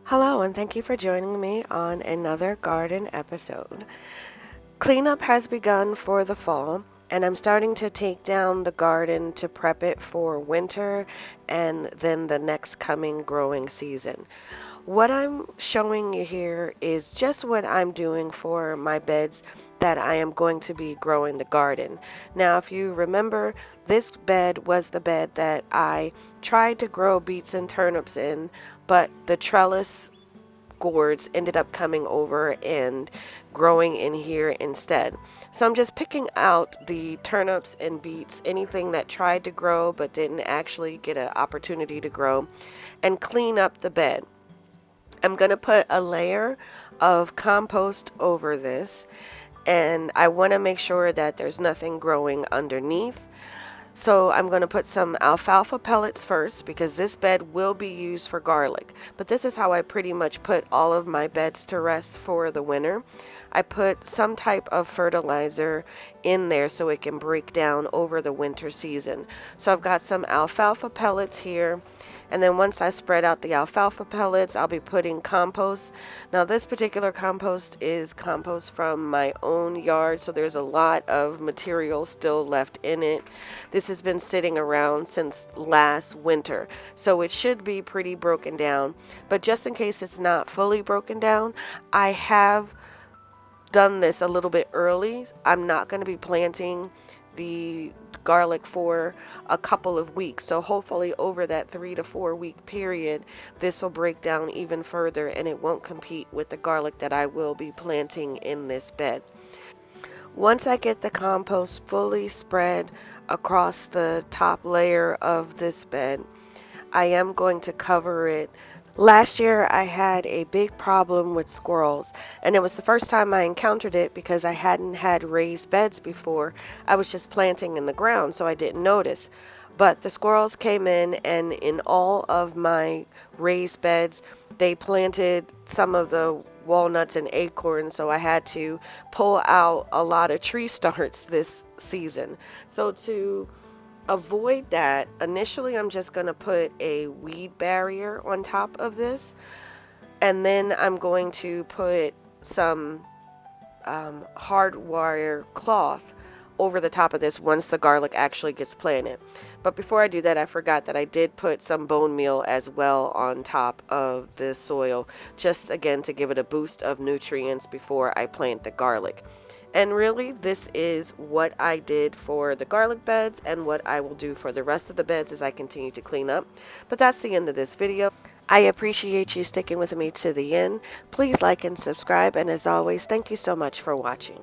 Hello, and thank you for joining me on another garden episode. Cleanup has begun for the fall, and I'm starting to take down the garden to prep it for winter and then the next coming growing season. What I'm showing you here is just what I'm doing for my beds that I am going to be growing the garden. Now, if you remember, this bed was the bed that I tried to grow beets and turnips in, but the trellis gourds ended up coming over and growing in here instead. So I'm just picking out the turnips and beets, anything that tried to grow but didn't actually get an opportunity to grow, and clean up the bed. I'm going to put a layer of compost over this, and I want to make sure that there's nothing growing underneath. So I'm going to put some alfalfa pellets first because this bed will be used for garlic. But this is how I pretty much put all of my beds to rest for the winter. I put some type of fertilizer in there so it can break down over the winter season. So I've got some alfalfa pellets here. And then once I spread out the alfalfa pellets, I'll be putting compost. Now this particular compost is compost from my own yard, so there's a lot of material still left in it. This has been sitting around since last winter, so it should be pretty broken down. But just in case it's not fully broken down, I have done this a little bit early. I'm not going to be planting the garlic for a couple of weeks, so hopefully over that 3 to 4 week period this will break down even further and it won't compete with the garlic that I will be planting in this bed. Once I get the compost fully spread across the top layer of this bed, I am going to cover it. Last year I had a big problem with squirrels, and it was the first time I encountered it because I hadn't had raised beds before. I was just planting in the ground, so I didn't notice. But the squirrels came in, and in all of my raised beds, they planted some of the walnuts and acorns, so I had to pull out a lot of tree starts this season. So to avoid that, initially I'm just going to put a weed barrier on top of this, and then I'm going to put some hardwire cloth over the top of this once the garlic actually gets planted. But before I do that, I forgot that I did put some bone meal as well on top of the soil, just again to give it a boost of nutrients before I plant the garlic. And really, this is what I did for the garlic beds and what I will do for the rest of the beds as I continue to clean up. But that's the end of this video. I appreciate you sticking with me to the end. Please like and subscribe. And as always, thank you so much for watching.